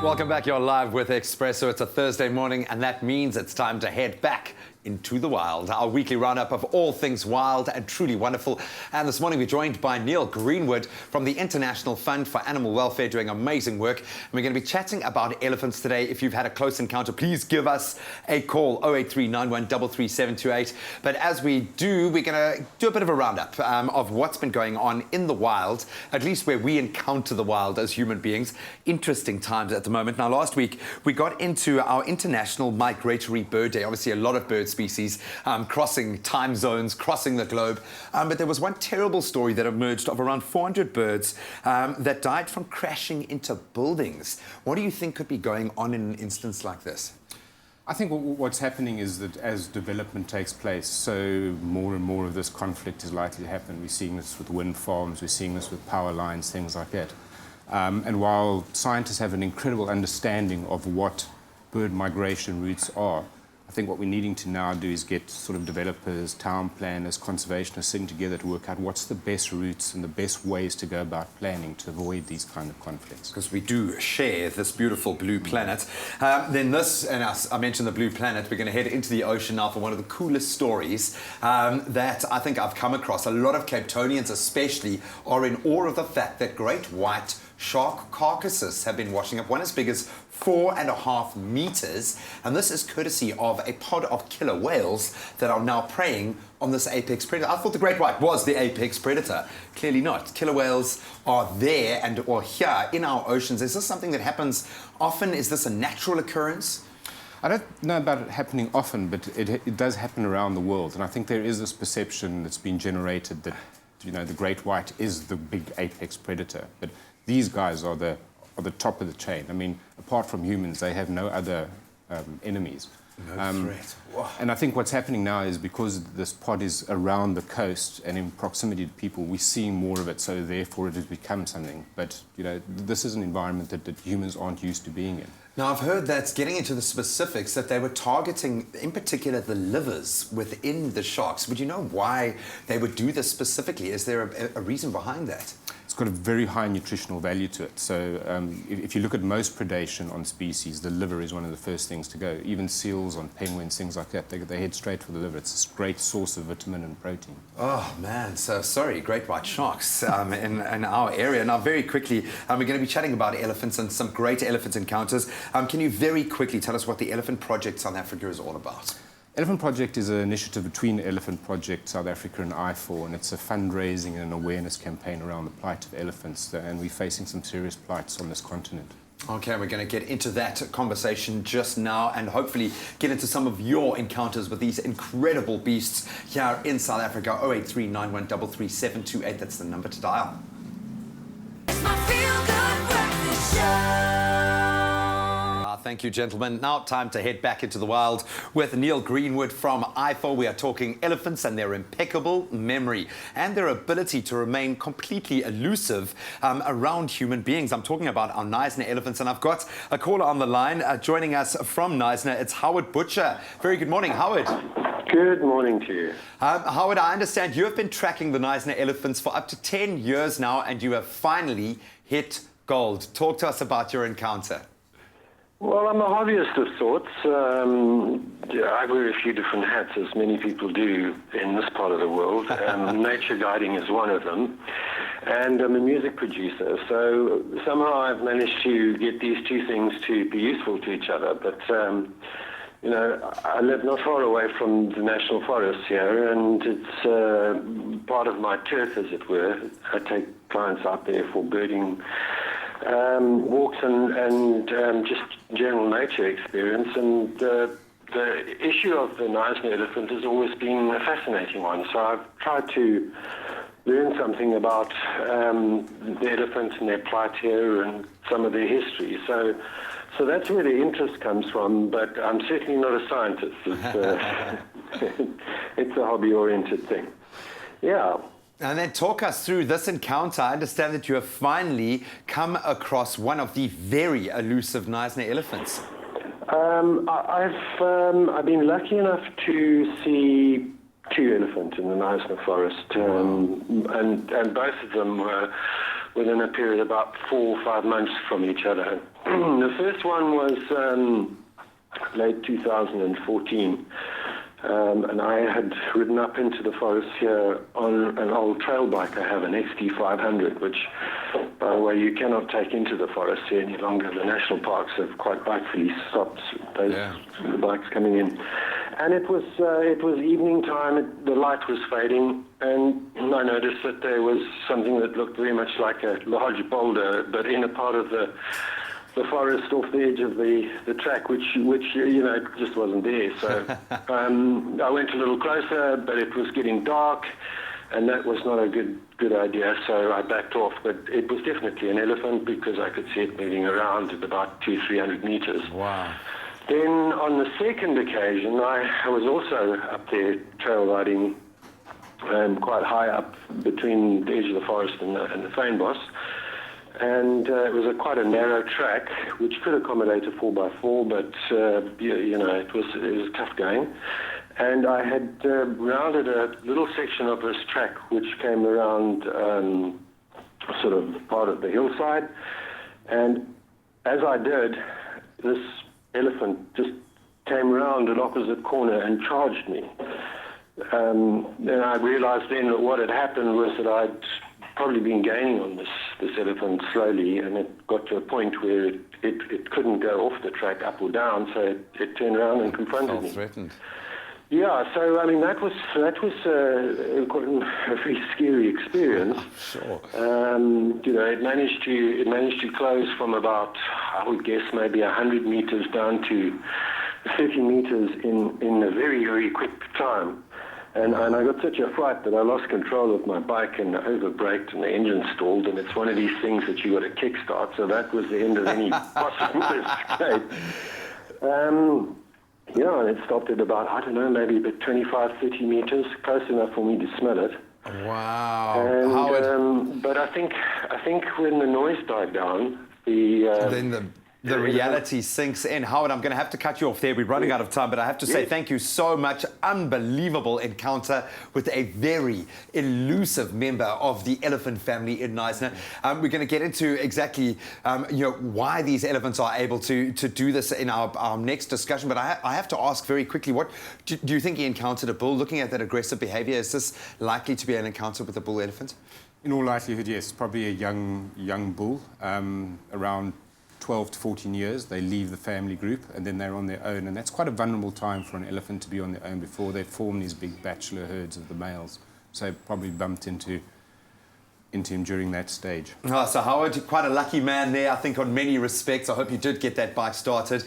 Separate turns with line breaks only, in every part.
Welcome back. You're live with Expresso. It's a Thursday morning, and that means it's time to head back into the wild. Our weekly roundup of all things wild and truly wonderful. And this morning we're joined by Neil Greenwood from the International Fund for Animal Welfare, doing amazing work. And we're going to be chatting about elephants today. If you've had a close encounter, please give us a call, 083 91 33728. But as we do, we're going to do a bit of a roundup of what's been going on in the wild, at least where we encounter the wild as human beings. Interesting times at the moment. Now, last week we got into our International Migratory Bird Day. Obviously, a lot of bird species crossing time zones, crossing the globe. But there was one terrible story that emerged of around 400 birds that died from crashing into buildings. What do you think could be going on in an instance like this?
I think what's happening is that as development takes place, so more and more of this conflict is likely to happen. We're seeing this with wind farms, we're seeing this with power lines, things like that. And while scientists have an incredible understanding of what bird migration routes are, I think what we're needing to now do is get sort of developers, town planners, conservationists sitting together to work out what's the best routes and the best ways to go about planning to avoid these kind of conflicts.
Because we do share this beautiful blue planet. Then this, and I mentioned the blue planet, we're going to head into the ocean now for one of the coolest stories that I think I've come across. A lot of Cape Townians especially are in awe of the fact that great white shark carcasses have been washing up, one as big as 4.5 meters, and this is courtesy of a pod of killer whales that are now preying on this apex predator. I thought the great white was the apex predator. Clearly not. Killer whales are there or here in our oceans. Is this something that happens often? Is this a natural occurrence?
I don't know about it happening often, but it does happen around the world, and I think there is this perception that's been generated that, you know, the great white is the big apex predator, but these guys are the top of the chain. I mean, apart from humans, they have no other enemies.
No threat.
And I think what's happening now is because this pod is around the coast and in proximity to people, we're seeing more of it, so therefore it has become something. But, you know, this is an environment that humans aren't used to being in.
Now, I've heard that, getting into the specifics, that they were targeting, in particular, the livers within the sharks. Would you know why they would do this specifically? Is there a reason behind that?
It's got a very high nutritional value to it. So if you look at most predation on species, the liver is one of the first things to go. Even seals on penguins, things like that, they head straight for the liver. It's a great source of vitamin and protein.
Oh, man. So, sorry, great white sharks in our area. Now, very quickly, we're going to be chatting about elephants and some great elephant encounters. Can you very quickly tell us what the Elephant Project South Africa is all about?
Elephant Project is an initiative between Elephant Project South Africa and I4, and it's a fundraising and an awareness campaign around the plight of elephants, and we're facing some serious plights on this continent.
Okay, we're going to get into that conversation just now and hopefully get into some of your encounters with these incredible beasts here in South Africa. 083 91 33728, that's the number to dial.
It's my feel-good breakfast show.
Thank you, gentlemen. Now time to head back into the wild with Neil Greenwood from I4. We are talking elephants and their impeccable memory and their ability to remain completely elusive around human beings. I'm talking about our Knysna elephants, and I've got a caller on the line joining us from Knysna. It's Howard Butcher. Very good morning, Howard.
Good morning to you.
Howard, I understand you have been tracking the Knysna elephants for up to 10 years now, and you have finally hit gold. Talk to us about your encounter.
Well, I'm a hobbyist of sorts. I wear a few different hats, as many people do in this part of the world. Nature guiding is one of them. And I'm a music producer. So somehow I've managed to get these two things to be useful to each other. But, you know, I live not far away from the National Forest here, and it's part of my turf, as it were. I take clients out there for birding walks and just general nature experience, and the issue of the Knysna elephant has always been a fascinating one. So I've tried to learn something about the elephants and their plight here and some of their history. So that's where the interest comes from, but I'm certainly not a scientist. It's a hobby-oriented thing. Yeah.
And then talk us through this encounter. I understand that you have finally come across one of the very elusive Knysna elephants.
I've been lucky enough to see two elephants in the Knysna forest, and both of them were within a period of about 4 or 5 months from each other. The first one was late 2014. And I had ridden up into the forest here on an old trail bike. I have an XT500, which, by the way, you cannot take into the forest here any longer. The national parks have quite rightfully stopped those the bikes coming in. And it was evening time. The light was fading, and I noticed that there was something that looked very much like a large boulder, but in a part of the forest off the edge of the track, which just wasn't there. So I went a little closer, but it was getting dark, and that was not a good idea. So I backed off. But it was definitely an elephant because I could see it moving around at about 200-300 meters.
Wow.
Then on the second occasion, I was also up there trail riding, quite high up between the edge of the forest and the fynbos. And it was quite a narrow track, which could accommodate a 4x4, but it was tough going. And I had rounded a little section of this track, which came around sort of part of the hillside. And as I did, this elephant just came around an opposite corner and charged me. And I realized then that what had happened was that I'd probably been gaining on this elephant slowly, and it got to a point where it couldn't go off the track up or down, so it turned around and confronted me.
Threatened.
Yeah, so I mean that was a very scary experience.
Sure.
It managed to close from about, I would guess, maybe 100 meters down to 30 meters in a very, very quick time. And I got such a fright that I lost control of my bike and overbraked and the engine stalled. And it's one of these things that you got to kickstart. So that was the end of any possible escape. And it stopped at about, I don't know, maybe about 25, 30 meters, close enough for me to smell it.
Wow.
And, but I think when the noise died down,
Then the reality sinks in. Howard, I'm going to have to cut you off there. We're running out of time, but I have to say thank you so much. Unbelievable encounter with a very elusive member of the elephant family in Knysna. We're going to get into exactly why these elephants are able to do this in our next discussion. But I have to ask very quickly, what do you think he encountered a bull? Looking at that aggressive behavior, is this likely to be an encounter with a bull elephant?
In all likelihood, yes. Probably a young bull, around 12 to 14 years. They leave the family group and then they're on their own, and that's quite a vulnerable time for an elephant to be on their own before they form these big bachelor herds of the males. So probably bumped into him during that stage.
Oh, so Howard, quite a lucky man there, I think, on many respects. I hope you did get that bike started.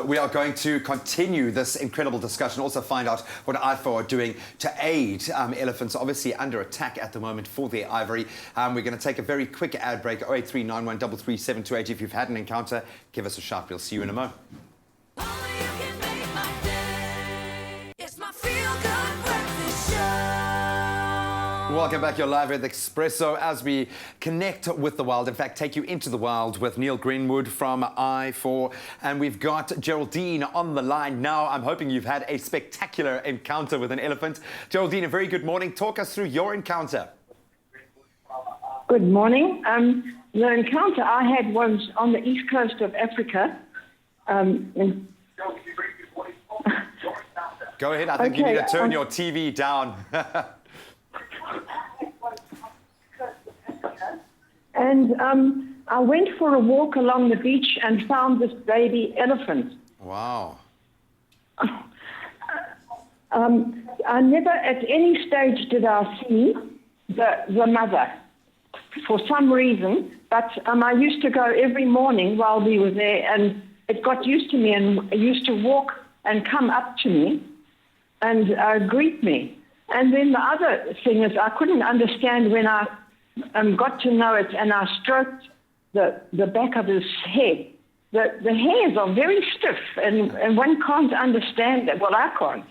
We are going to continue this incredible discussion, also find out what IFO are doing to aid elephants, obviously under attack at the moment for their ivory. We're going to take a very quick ad break, 08391 33728. If you've had an encounter, give us a shout. We'll see you in a moment.
Only you can make my day. It's my feel-good breakfast show.
Welcome back. You're live at Expresso as we connect with the wild. In fact, take you into the wild with Neil Greenwood from I4. And we've got Geraldine on the line now. I'm hoping you've had a spectacular encounter with an elephant. Geraldine, a very good morning. Talk us through your encounter.
Good morning. The encounter I had was on the east coast of Africa.
Go ahead. I think you
Okay,
need to turn your TV down.
And I went for a walk along the beach and found this baby elephant.
Wow.
I never at any stage did I see the mother for some reason, but I used to go every morning while we were there, and it got used to me and used to walk and come up to me and greet me. And then the other thing is I couldn't understand when I got to know it and I stroked the back of his head. The hairs are very stiff and one can't understand that. Well, I can't.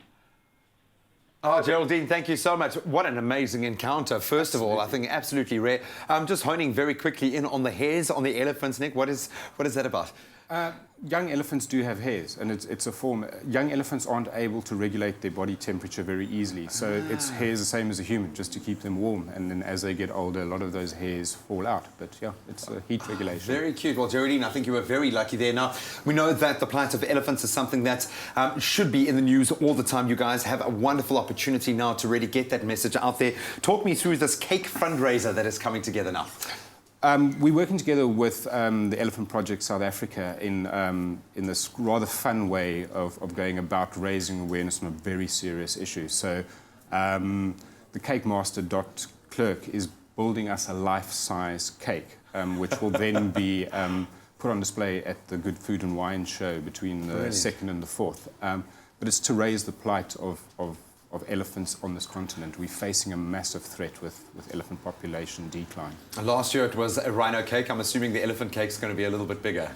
Oh, Geraldine, thank you so much. What an amazing encounter. First of all, I think absolutely rare. Just honing very quickly in on the hairs on the elephant's neck. What is that about?
Young elephants do have hairs, and it's a form. Young elephants aren't able to regulate their body temperature very easily, so it's hairs the same as a human, just to keep them warm. And then as they get older, a lot of those hairs fall out. But yeah, it's a heat regulation.
Very cute. Well, Geraldine, I think you were very lucky there. Now, we know that the plight of elephants is something that should be in the news all the time. You guys have a wonderful opportunity now to really get that message out there. Talk me through this cake fundraiser that is coming together now.
We're working together with the Elephant Project South Africa in this rather fun way of going about raising awareness on a very serious issue. So the cake master, Dot Clerk, is building us a life-size cake, which will then be put on display at the Good Food and Wine show between the 2nd and the 4th. But it's to raise the plight of elephants on this continent. We're facing a massive threat with elephant population decline.
Last year it was a rhino cake. I'm assuming the elephant cake's going to be a little bit bigger.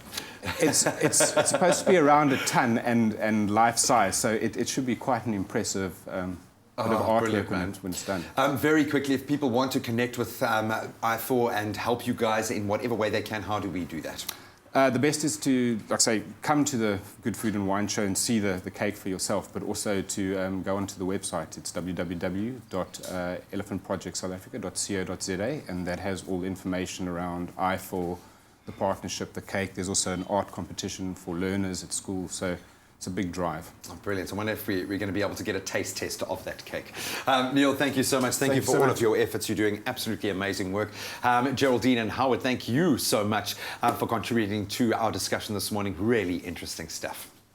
It's supposed to be around a ton and life size, so it should be quite an impressive bit of artwork when it's done.
Very quickly, if people want to connect with I4 and help you guys in whatever way they can, how do we do that?
The best is to, like I say, come to the Good Food and Wine show and see the cake for yourself, but also to go onto the website. It's www.elephantprojectsouthafrica.co.za, and that has all the information around I4, the partnership, the cake. There's also an art competition for learners at school, so it's a big drive.
Oh, brilliant. I wonder if we're going to be able to get a taste test of that cake. Neil, thank you so much. Thank you for all of your efforts. You're doing absolutely amazing work. Geraldine and Howard, thank you so much for contributing to our discussion this morning. Really interesting stuff.